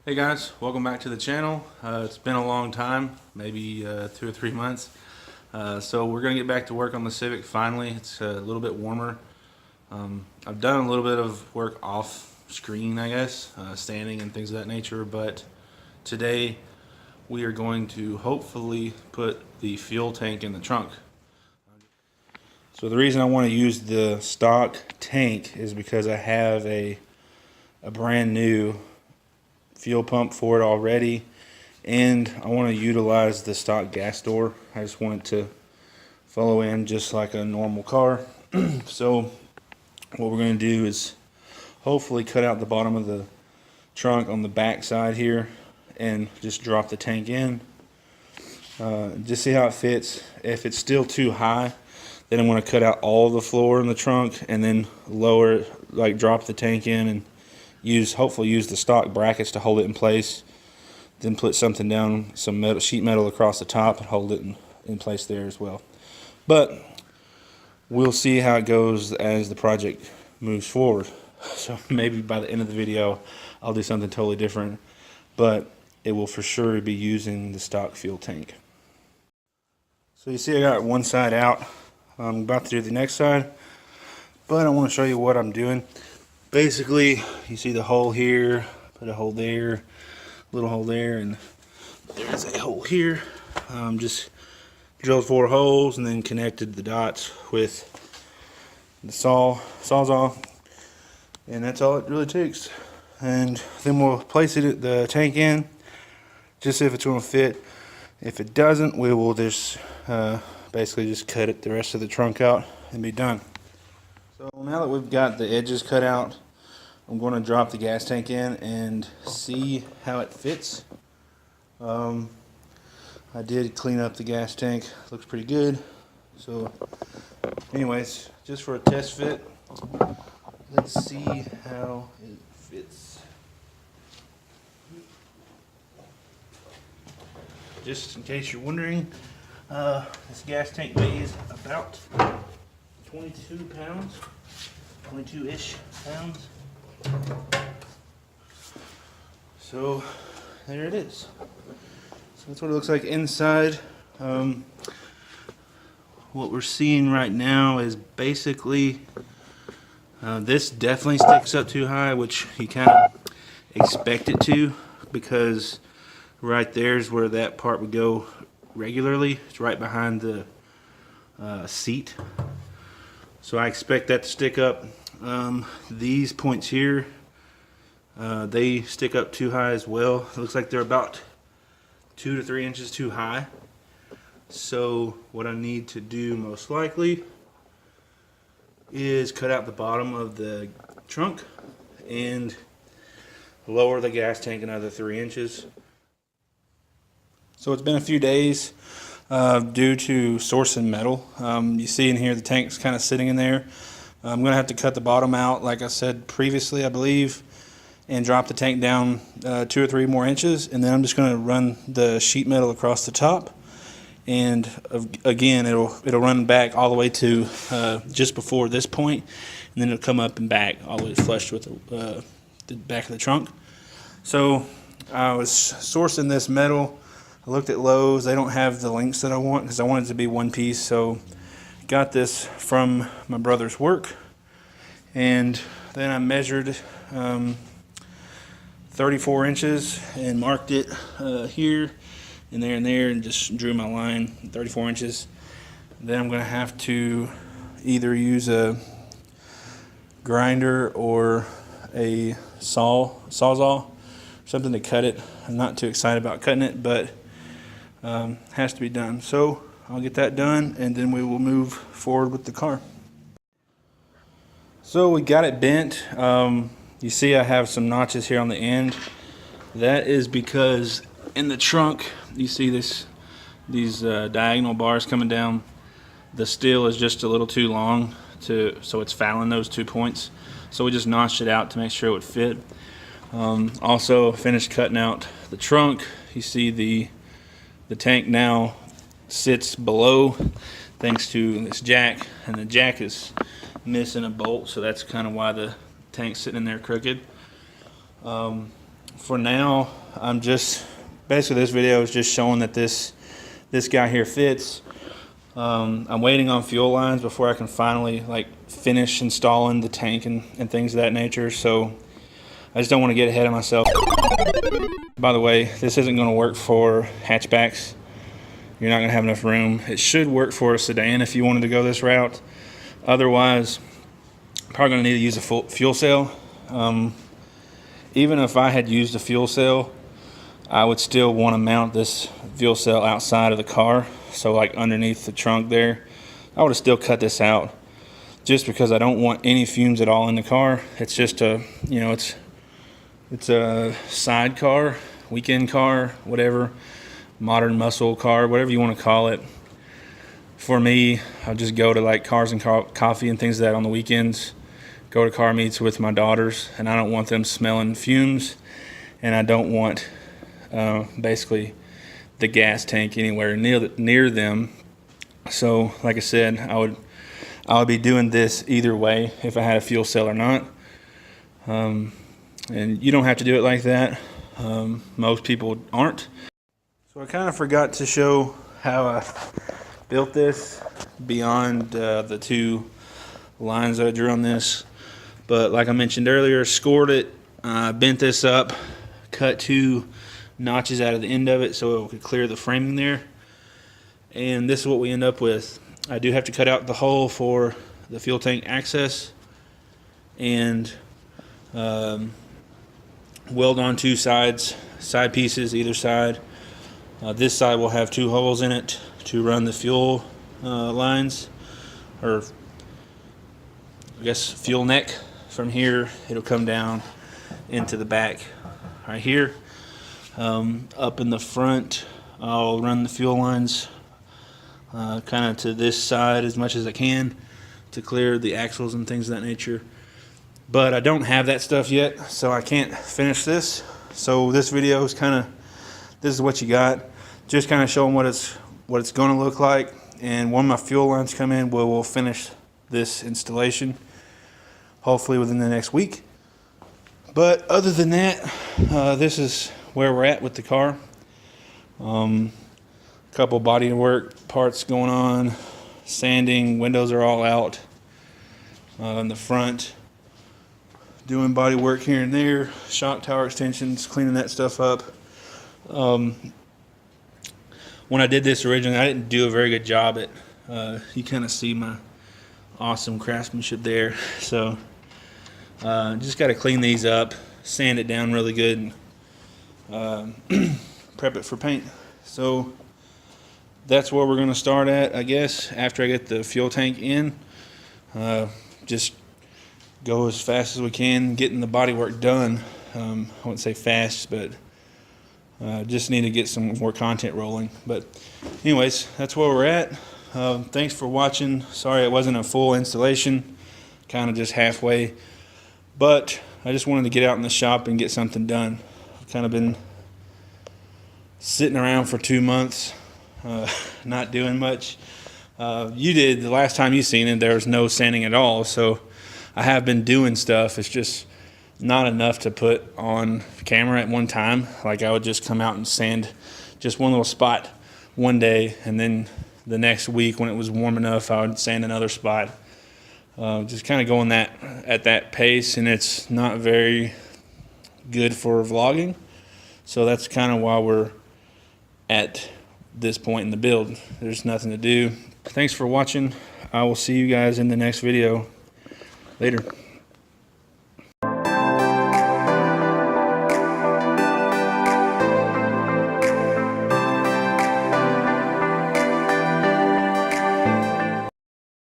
Hey guys, welcome back to the channel. It's been a long time, maybe 2 or 3 months. So we're gonna get back to work on the Civic finally. It's a little bit warmer. I've done a little bit of work off screen, I guess, standing and things of that nature, but today we are going to hopefully put the fuel tank in the trunk. So the reason I want to use the stock tank is because I have a brand new fuel pump for it already, and I want to utilize the stock gas door. I just want it to follow in just like a normal car. So what we're going to do is hopefully cut out the bottom of the trunk on the back side here and just drop the tank in. Just see how it fits. If it's still too high, then I'm going to cut out all the floor in the trunk and then lower it, like drop the tank in, and hopefully use the stock brackets to hold it in place. Then put something down, some metal, sheet metal across the top, and hold it in place there as well. But we'll see how it goes as the project moves forward. So maybe by the end of the video I'll do something totally different, but it will for sure be using the stock fuel tank. So you see I got one side out. I'm about to do the next side, but I want to show you what I'm doing. Basically, you see the hole here, put a hole there, little hole there, and there's a hole here. Just drilled 4 holes and then connected the dots with the sawzall, and that's all it really takes. And then we'll place the tank in, just see if it's going to fit. If it doesn't, we will just basically just cut the rest of the trunk out and be done. So now that we've got the edges cut out, I'm going to drop the gas tank in and see how it fits. I did clean up the gas tank, looks pretty good. So anyways, just for a test fit, let's see how it fits. Just in case you're wondering, this gas tank weighs about 22 pounds, 22-ish pounds. So there it is. So that's what it looks like inside. What we're seeing right now is basically this definitely sticks up too high, which you kind of expect it to, because right there is where that part would go regularly. It's right behind the seat. So I expect that to stick up. These points here, they stick up too high as well. It looks like they're about 2 to 3 inches too high. So what I need to do most likely is cut out the bottom of the trunk and lower the gas tank another 3 inches. So it's been a few days due to sourcing metal. You see in here the tank's kind of sitting in there. I'm going to have to cut the bottom out, like I said previously, I believe, and drop the tank down 2 or 3 more inches, and then I'm just going to run the sheet metal across the top, and again it'll run back all the way to just before this point, and then it'll come up and back all the way flush with the back of the trunk. So I was sourcing this metal. I looked at Lowe's. They don't have the lengths that I want because I want it to be one piece. So got this from my brother's work, and then I measured 34 inches and marked it here and there, and just drew my line 34 inches. Then I'm going to have to either use a grinder or a sawzall, something to cut it. I'm not too excited about cutting it, but has to be done. So I'll get that done, and then we will move forward with the car. So we got it bent. You see I have some notches here on the end. That is because in the trunk you see these diagonal bars coming down. The steel is just a little too long, so it's fouling those 2 points. So we just notched it out to make sure it would fit. Also finished cutting out the trunk. You see the tank now sits below thanks to this jack, and the jack is missing a bolt, so that's kind of why the tank's sitting in there crooked. for now, I'm just basically, this video is just showing that this guy here fits. I'm waiting on fuel lines before I can finally like finish installing the tank and things of that nature. So I just don't want to get ahead of myself. By the way, this isn't going to work for hatchbacks. You're not going to have enough room. It should work for a sedan if you wanted to go this route. Otherwise, probably going to need to use a full fuel cell. Even if I had used a fuel cell, I would still want to mount this fuel cell outside of the car. So like underneath the trunk there, I would have still cut this out just because I don't want any fumes at all in the car. It's just a, you know, it's a side car, weekend car, whatever, modern muscle car, whatever you want to call it. For me, I'll just go to like Cars and Coffee and things like that on the weekends, go to car meets with my daughters, and I don't want them smelling fumes, and I don't want basically the gas tank anywhere near them. So like I said, I would be doing this either way if I had a fuel cell or not. And you don't have to do it like that. Most people aren't. So I kind of forgot to show how I built this beyond the two lines that I drew on this. But like I mentioned earlier, scored it, bent this up, cut 2 notches out of the end of it so it could clear the framing there. And this is what we end up with. I do have to cut out the hole for the fuel tank access and weld on 2 side pieces either side. This side will have 2 holes in it to run the fuel lines, or I guess fuel neck. From here it'll come down into the back right here. Up in the front I'll run the fuel lines kind of to this side as much as I can to clear the axles and things of that nature. But I don't have that stuff yet, so I can't finish this. So this video is this is what you got. Just kind of showing what it's going to look like. And when my fuel lines come in, we'll finish this installation, hopefully within the next week. But other than that, this is where we're at with the car. Couple body work parts going on, sanding, windows are all out in the front, doing body work here and there, shock tower extensions, cleaning that stuff up. When I did this originally, I didn't do a very good job at you kind of see my awesome craftsmanship there. So just got to clean these up, sand it down really good, and prep it for paint. So that's where we're going to start at, I guess, after I get the fuel tank in. Just go as fast as we can getting the body work done. I wouldn't say fast, but just need to get some more content rolling. But anyways, that's where we're at. Thanks for watching. Sorry it wasn't a full installation, kind of just halfway, but I just wanted to get out in the shop and get something done. I've kind of been sitting around for 2 months, not doing much. You did the last time you seen it, there was no sanding at all, so I have been doing stuff. It's just not enough to put on camera at one time. Like I would just come out and sand just one little spot one day, and then the next week when it was warm enough I would sand another spot. Just kind of going at that pace, and it's not very good for vlogging. So that's kind of why we're at this point in the build. There's nothing to do. Thanks for watching. I will see you guys in the next video. Later.